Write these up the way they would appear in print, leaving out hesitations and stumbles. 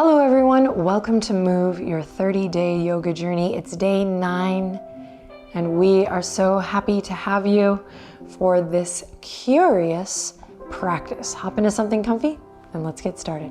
Hello everyone, welcome to Move, your 30-day yoga journey. It's day 9 and we are so happy to have you for this curious practice. Hop into something comfy and let's get started.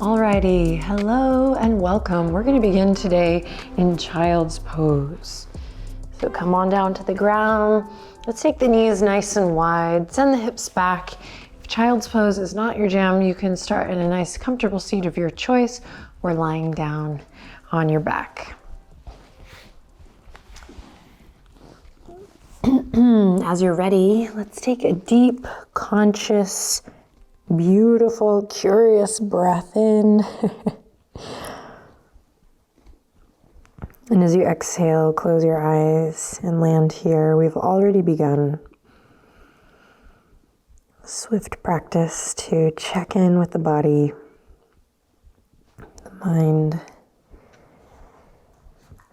Alrighty, hello and welcome. We're going to begin today in child's pose. So come on down to the ground. Let's take the knees nice and wide. Send the hips back. If child's pose is not your jam, you can start in a nice comfortable seat of your choice or lying down on your back. As you're ready, let's take a deep, conscious, beautiful, curious breath in. And as you exhale, close your eyes and land here. We've already begun a swift practice to check in with the body, the mind,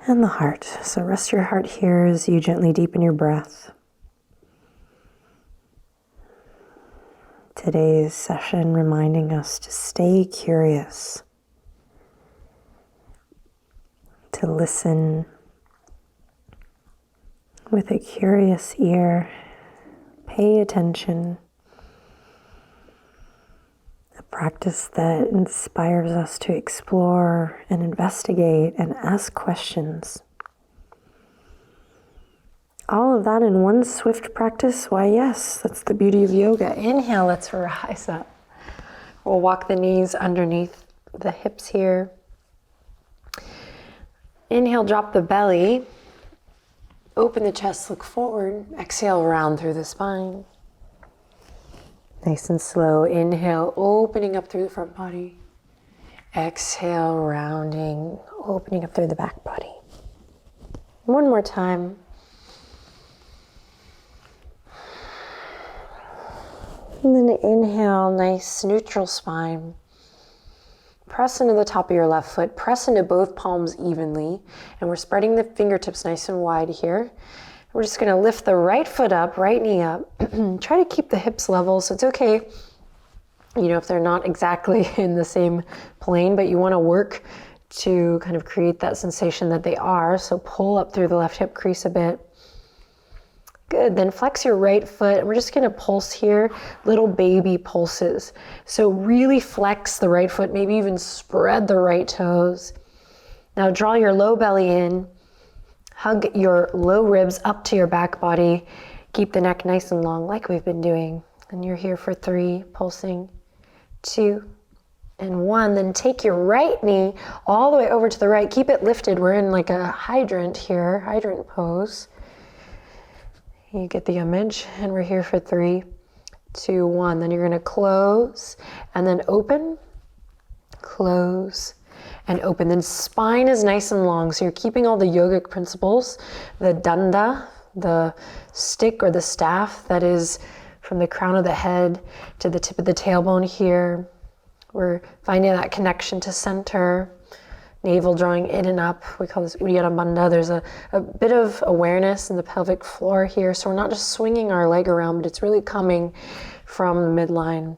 and the heart. So rest your heart here as you gently deepen your breath. Today's session reminding us to stay curious, to listen with a curious ear, pay attention, a practice that inspires us to explore and investigate and ask questions. All of that in one swift practice? Why, yes, that's the beauty of yoga. Inhale, let's rise up. We'll walk the knees underneath the hips here. Inhale, drop the belly. Open the chest, look forward. Exhale, round through the spine. Nice and slow. Inhale, opening up through the front body. Exhale, rounding, opening up through the back body. One more time. And then inhale, nice neutral spine. Press into the top of your left foot. Press into both palms evenly. And we're spreading the fingertips nice and wide here. We're just going to lift the right foot up, right knee up. Try to keep the hips level. So it's okay, you know, if they're not exactly in the same plane, but you want to work to kind of create that sensation that they are. So pull up through the left hip crease a bit. Good, then flex your right foot. We're just gonna pulse here, little baby pulses. So really flex the right foot, maybe even spread the right toes. Now draw your low belly in, hug your low ribs up to your back body. Keep the neck nice and long like we've been doing. And you're here for 3, pulsing, 2, and 1. Then take your right knee all the way over to the right. Keep it lifted. We're in like a hydrant here, hydrant pose. You get the image, and we're here for 3, 2, 1. Then you're gonna close and then open, close and open. Then spine is nice and long. So you're keeping all the yogic principles, the danda, the stick or the staff that is from the crown of the head to the tip of the tailbone here. We're finding that connection to center. Navel drawing in and up. We call this Uddiyana Bandha. There's a bit of awareness in the pelvic floor here. So we're not just swinging our leg around, but it's really coming from the midline.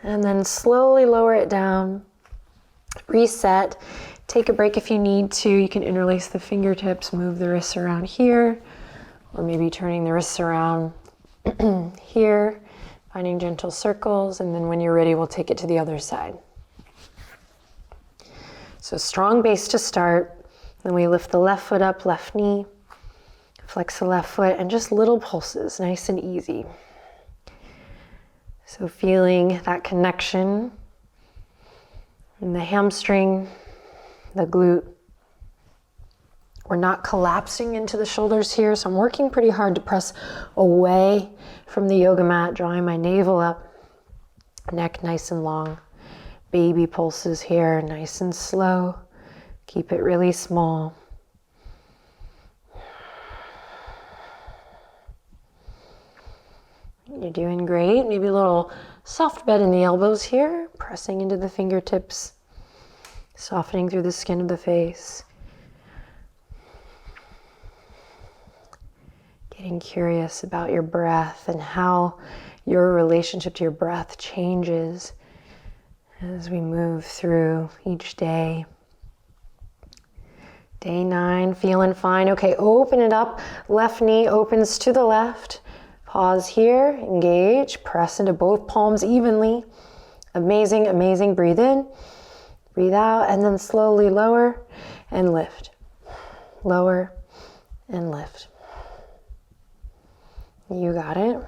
And then slowly lower it down. Reset. Take a break if you need to. You can interlace the fingertips, move the wrists around here, or maybe turning the wrists around here, finding gentle circles. And then when you're ready, we'll take it to the other side. So strong base to start. Then we lift the left foot up, left knee, flex the left foot, and just little pulses, nice and easy. So feeling that connection in the hamstring, the glute. We're not collapsing into the shoulders here, so I'm working pretty hard to press away from the yoga mat, drawing my navel up, neck nice and long. Baby pulses here, nice and slow. Keep it really small. You're doing great. Maybe a little soft bend in the elbows here, pressing into the fingertips. Softening through the skin of the face. Getting curious about your breath and how your relationship to your breath changes as we move through each day. Day 9, feeling fine. Okay, open it up. Left knee opens to the left. Pause here, engage, press into both palms evenly. Amazing, amazing. Breathe in, breathe out, and then slowly lower and lift. Lower and lift. You got it.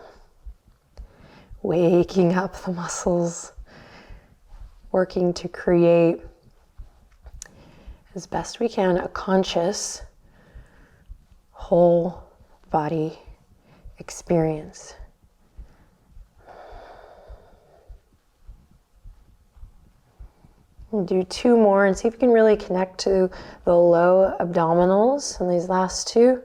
Waking up the muscles, working to create, as best we can, a conscious, whole body experience. We'll do 2 more and see if you can really connect to the low abdominals in these last 2.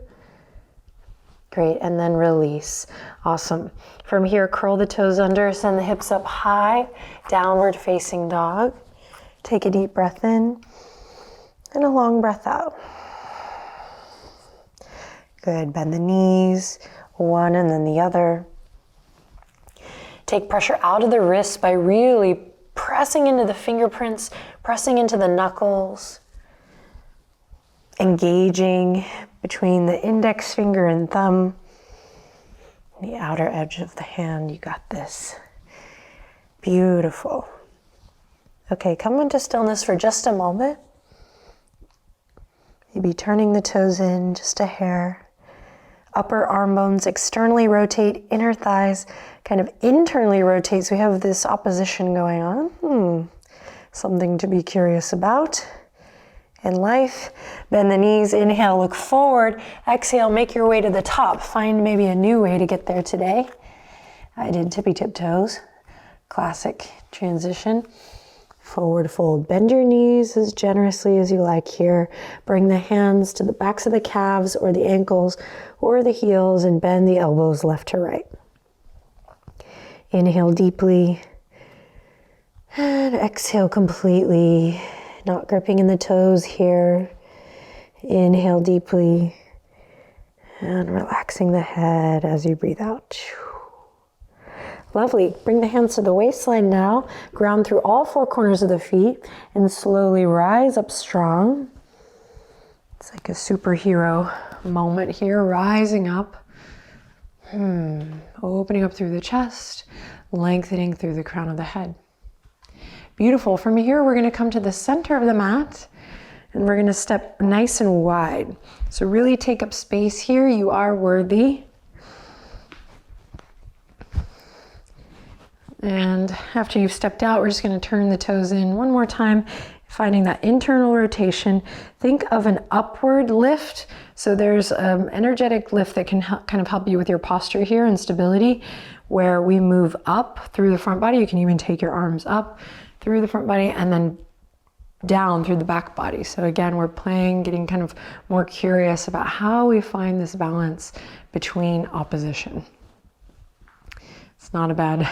Great, and then release. Awesome. From here, curl the toes under, send the hips up high, downward facing dog. Take a deep breath in and a long breath out. Good, bend the knees, one and then the other. Take pressure out of the wrists by really pressing into the fingerprints, pressing into the knuckles, engaging between the index finger and thumb, the outer edge of the hand. You got this. Beautiful. Okay, come into stillness for just a moment. Maybe turning the toes in just a hair. Upper arm bones externally rotate, inner thighs kind of internally rotate. So we have this opposition going on. Something to be curious about in life. Bend the knees, inhale, look forward. Exhale, make your way to the top. Find maybe a new way to get there today. I did tippy tiptoes. Classic transition. Forward fold. Bend your knees as generously as you like here. Bring the hands to the backs of the calves or the ankles or the heels and bend the elbows left to right. Inhale deeply and exhale completely. Not gripping in the toes here. Inhale deeply and relaxing the head as you breathe out. Lovely. Bring the hands to the waistline now. Ground through all 4 corners of the feet and slowly rise up strong. It's like a superhero moment here, rising up. Opening up through the chest, lengthening through the crown of the head. Beautiful. From here, we're going to come to the center of the mat and we're going to step nice and wide. So really take up space here. You are worthy. And after you've stepped out, we're just going to turn the toes in one more time, finding that internal rotation. Think of an upward lift. So there's an energetic lift that can kind of help you with your posture here and stability, where we move up through the front body. You can even take your arms up through the front body and then down through the back body. So again, we're playing, getting kind of more curious about how we find this balance between opposition. It's not a bad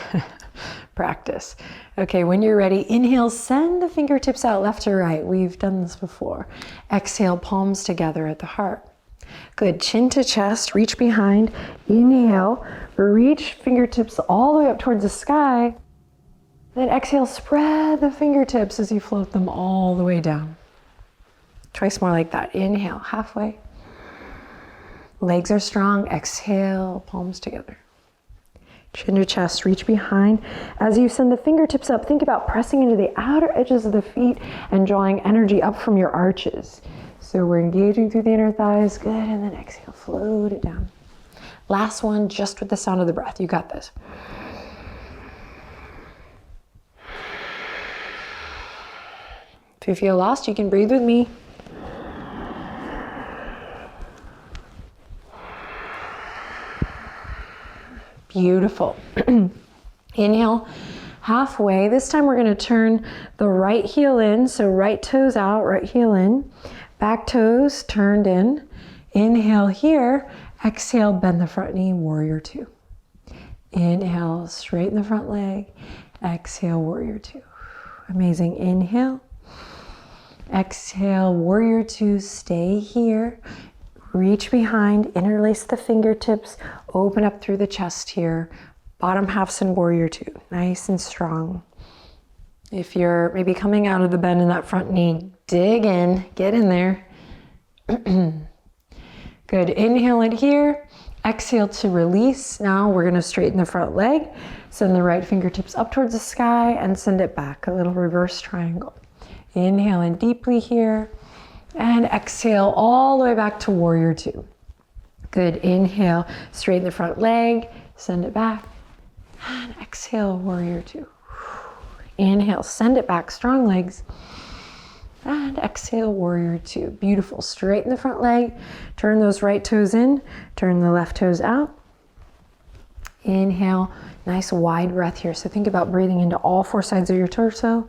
practice. Okay, when you're ready, inhale, send the fingertips out left to right. We've done this before. Exhale, palms together at the heart. Good, chin to chest, reach behind. Inhale, reach fingertips all the way up towards the sky. Then exhale, spread the fingertips as you float them all the way down. Twice more like that. Inhale, halfway. Legs are strong. Exhale, palms together. Chin to chest, reach behind. As you send the fingertips up, think about pressing into the outer edges of the feet and drawing energy up from your arches. So we're engaging through the inner thighs. Good, and then exhale, float it down. Last one, just with the sound of the breath. You got this. If you feel lost, you can breathe with me. Beautiful. Inhale, halfway. This time we're going to turn the right heel in. So right toes out, right heel in. Back toes turned in. Inhale here. Exhale, bend the front knee, warrior 2. Inhale, straighten the front leg. Exhale, warrior 2. Amazing. Inhale. Exhale, warrior two, stay here. Reach behind, interlace the fingertips, open up through the chest here. Bottom half's in warrior two, nice and strong. If you're maybe coming out of the bend in that front knee, dig in, get in there. Good, inhale in here. Exhale to release. Now we're gonna straighten the front leg. Send the right fingertips up towards the sky and send it back, a little reverse triangle. Inhale in deeply here. And exhale all the way back to warrior two. Good, inhale, straighten the front leg, send it back. And exhale, warrior two. Inhale, send it back, strong legs. And exhale, warrior two. Beautiful, straighten the front leg, turn those right toes in, turn the left toes out. Inhale, nice wide breath here. So think about breathing into all four sides of your torso.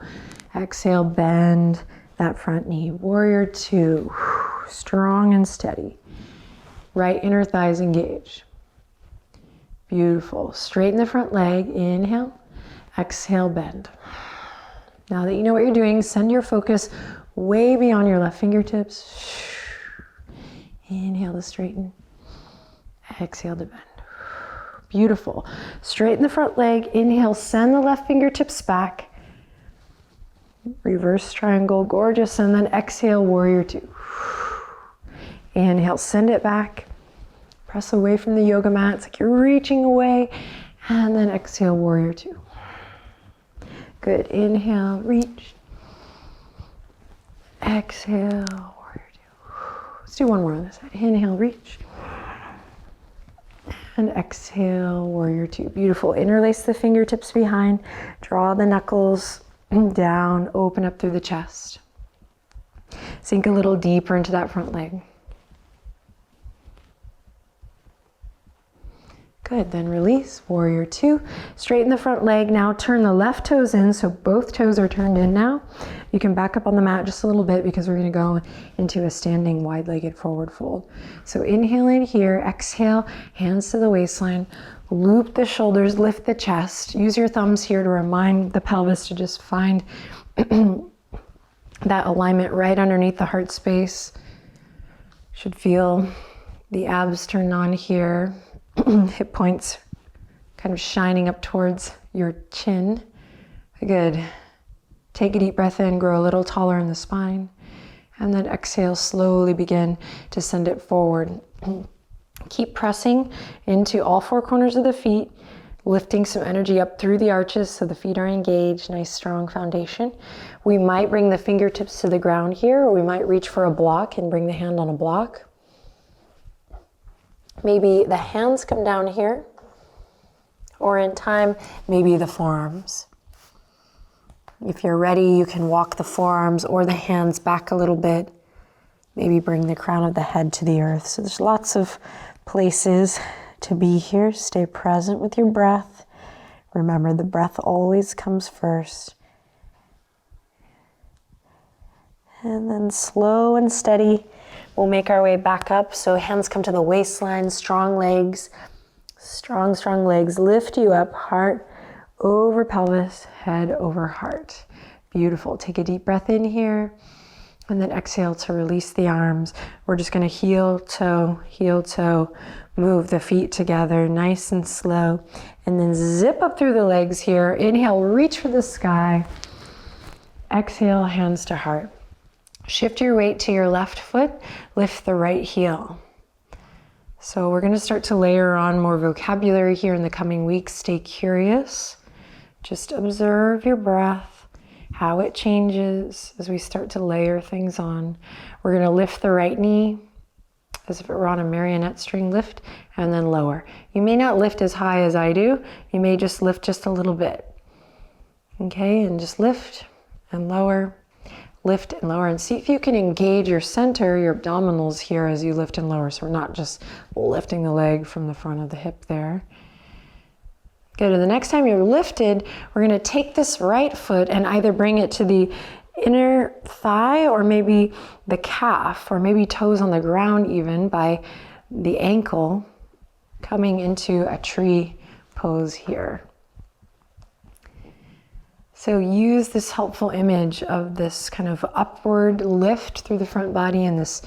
Exhale, bend that front knee. Warrior two, strong and steady. Right inner thighs engage. Beautiful. Straighten the front leg. Inhale, exhale, bend. Now that you know what you're doing, send your focus way beyond your left fingertips. Inhale to straighten. Exhale to bend. Beautiful. Straighten the front leg. Inhale, send the left fingertips back. Reverse triangle, gorgeous. And then exhale, warrior two. Inhale, send it back. Press away from the yoga mat. It's like you're reaching away. And then exhale, warrior two. Good, inhale, reach. Exhale, warrior two. Let's do one more on this side. Inhale, reach. And exhale, warrior two. Beautiful, interlace the fingertips behind. Draw the knuckles down, open up through the chest. Sink a little deeper into that front leg. Good, then release, warrior two. Straighten the front leg. Now turn the left toes in, so both toes are turned in now. You can back up on the mat just a little bit because we're gonna go into a standing wide-legged forward fold. So inhale in here, exhale, hands to the waistline. Loop the shoulders, lift the chest. Use your thumbs here to remind the pelvis to just find that alignment right underneath the heart space. Should feel the abs turn on here. Hip points kind of shining up towards your chin. Good. Take a deep breath in, grow a little taller in the spine. And then exhale, slowly begin to send it forward. Keep pressing into all four corners of the feet, lifting some energy up through the arches so the feet are engaged. Nice strong foundation. We might bring the fingertips to the ground here, or we might reach for a block and bring the hand on a block. Maybe the hands come down here, or in time, maybe the forearms. If you're ready, you can walk the forearms or the hands back a little bit. Maybe bring the crown of the head to the earth. So there's lots of places to be here. Stay present with your breath. Remember, the breath always comes first. And then slow and steady, we'll make our way back up. So hands come to the waistline, strong legs, strong legs lift you up, heart over pelvis, head over heart. Beautiful. Take a deep breath in here. And then exhale to release the arms. We're just gonna heel toe, move the feet together nice and slow. And then zip up through the legs here. Inhale, reach for the sky. Exhale, hands to heart. Shift your weight to your left foot, lift the right heel. So we're gonna start to layer on more vocabulary here in the coming weeks. Stay curious. Just observe your breath, how it changes as we start to layer things on. We're gonna lift the right knee as if it were on a marionette string, lift and then lower. You may not lift as high as I do. You may just lift just a little bit. Okay, and just lift and lower, lift and lower. And see if you can engage your center, your abdominals here as you lift and lower. So we're not just lifting the leg from the front of the hip there. Good, and the next time you're lifted, we're gonna take this right foot and either bring it to the inner thigh or maybe the calf, or maybe toes on the ground even by the ankle, coming into a tree pose here. So use this helpful image of this kind of upward lift through the front body and this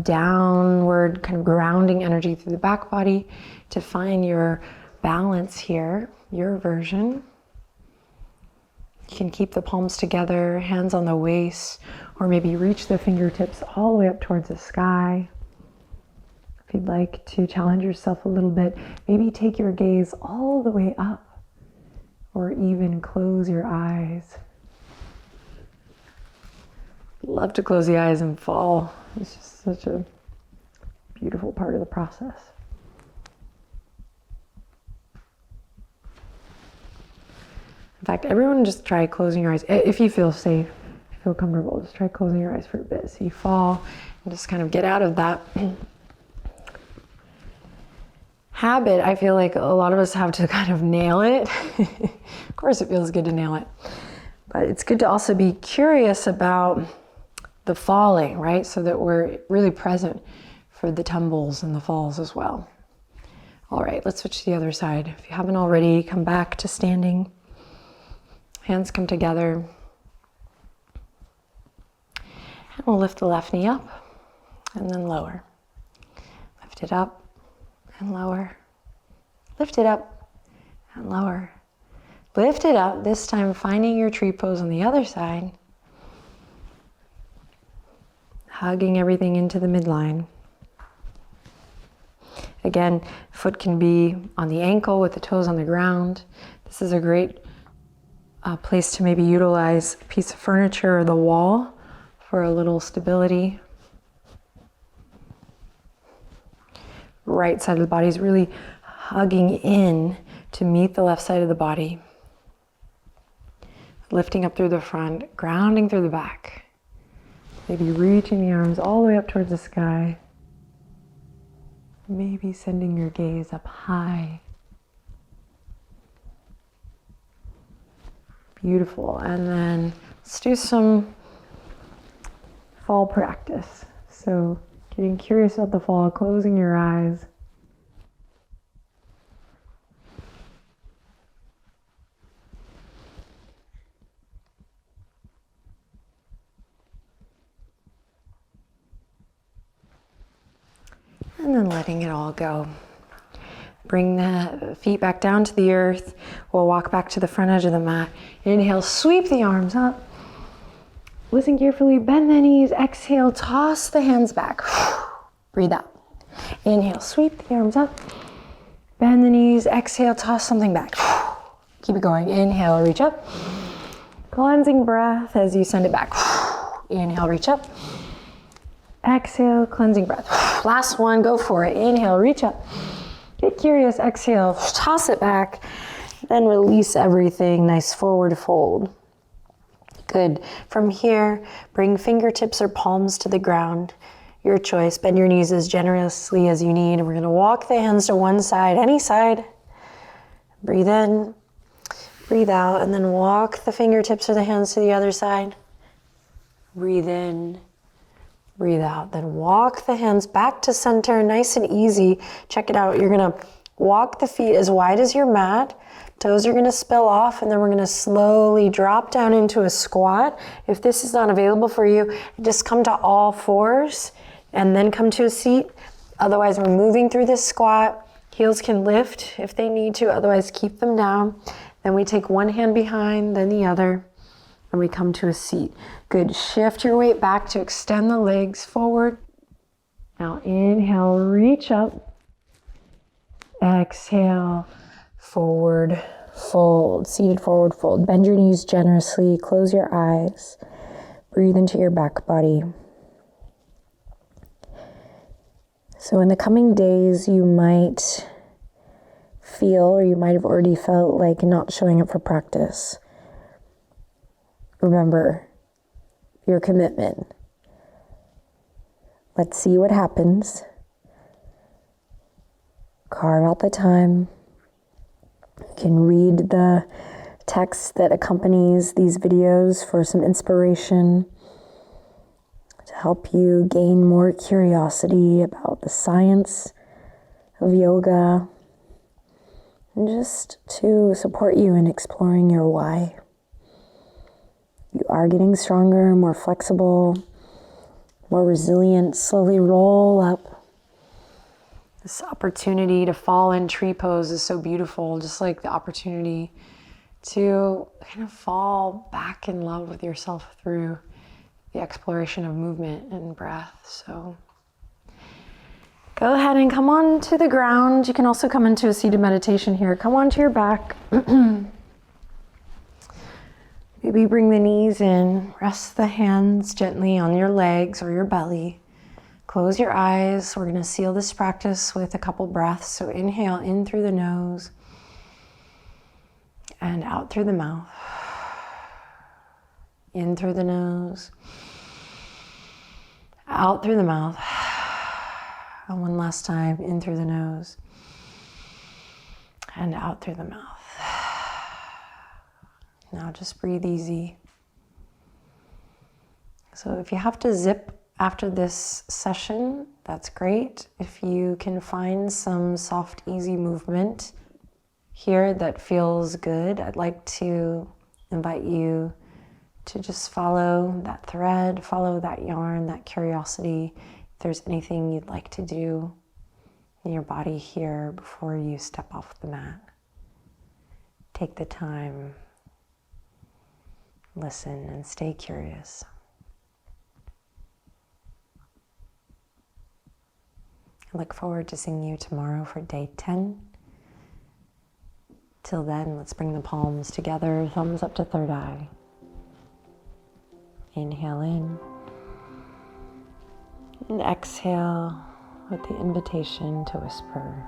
downward kind of grounding energy through the back body to find your balance here, your version. You can keep the palms together, hands on the waist, or maybe reach the fingertips all the way up towards the sky. If you'd like to challenge yourself a little bit, maybe take your gaze all the way up, or even close your eyes. Love to close the eyes and fall. It's just such a beautiful part of the process. In fact, everyone just try closing your eyes. If you feel safe, if you feel comfortable, just try closing your eyes for a bit. So you fall and just kind of get out of that habit. I feel like a lot of us have to kind of nail it. Of course it feels good to nail it, but it's good to also be curious about the falling, right? So that we're really present for the tumbles and the falls as well. All right, let's switch to the other side. If you haven't already, come back to standing. Hands come together. And we'll lift the left knee up and then lower. Lift it up and lower. Lift it up and lower. Lift it up, this time finding your tree pose on the other side. Hugging everything into the midline. Again, foot can be on the ankle with the toes on the ground. This is a great place to maybe utilize a piece of furniture or the wall for a little stability. Right side of the body is really hugging in to meet the left side of the body. Lifting up through the front, grounding through the back. Maybe reaching the arms all the way up towards the sky. Maybe sending your gaze up high. Beautiful. And then let's do some fall practice. So getting curious about the fall, closing your eyes. And then letting it all go. Bring the feet back down to the earth. We'll walk back to the front edge of the mat. Inhale, sweep the arms up. Listen carefully, bend the knees. Exhale, toss the hands back. Breathe out. Inhale, sweep the arms up. Bend the knees. Exhale, toss something back. Keep it going. Inhale, reach up. Cleansing breath as you send it back. Inhale, reach up. Exhale, cleansing breath. Last one, go for it. Inhale, reach up. Get curious, exhale, toss it back, then release everything, nice forward fold. Good. From here, bring fingertips or palms to the ground. Your choice. Bend your knees as generously as you need. And we're gonna walk the hands to one side, any side. Breathe in, breathe out, and then walk the fingertips or the hands to the other side. Breathe in, breathe out. Then walk the hands back to center, nice and easy. Check it out. You're gonna walk the feet as wide as your mat. Toes are gonna spill off, and then we're gonna slowly drop down into a squat. If this is not available for you, just come to all fours and then come to a seat. Otherwise, we're moving through this squat. Heels can lift if they need to, otherwise keep them down. Then we take one hand behind, then the other, and we come to a seat. Good. Shift your weight back to extend the legs forward. Now inhale, reach up. Exhale, forward fold. Seated forward fold. Bend your knees generously. Close your eyes. Breathe into your back body. So in the coming days, you might feel, or you might have already felt like not showing up for practice. Remember your commitment. Let's see what happens. Carve out the time. You can read the text that accompanies these videos for some inspiration to help you gain more curiosity about the science of yoga and just to support you in exploring your why. You are getting stronger, more flexible, more resilient. Slowly roll up. This opportunity to fall in tree pose is so beautiful, just like the opportunity to kind of fall back in love with yourself through the exploration of movement and breath. So go ahead and come on to the ground. You can also come into a seated meditation here. Come onto your back. Maybe bring the knees in. Rest the hands gently on your legs or your belly. Close your eyes. We're going to seal this practice with a couple breaths. So inhale in through the nose and out through the mouth. In through the nose, out through the mouth. And one last time, in through the nose and out through the mouth. Now just breathe easy. So if you have to zip after this session, that's great. If you can find some soft, easy movement here that feels good, I'd like to invite you to just follow that thread, follow that yarn, that curiosity. If there's anything you'd like to do in your body here before you step off the mat, take the time, listen, and stay curious. I look forward to seeing you tomorrow for day 10. Till then, let's bring the palms together, thumbs up to third eye. Inhale in. And exhale with the invitation to whisper,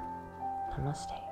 Namaste.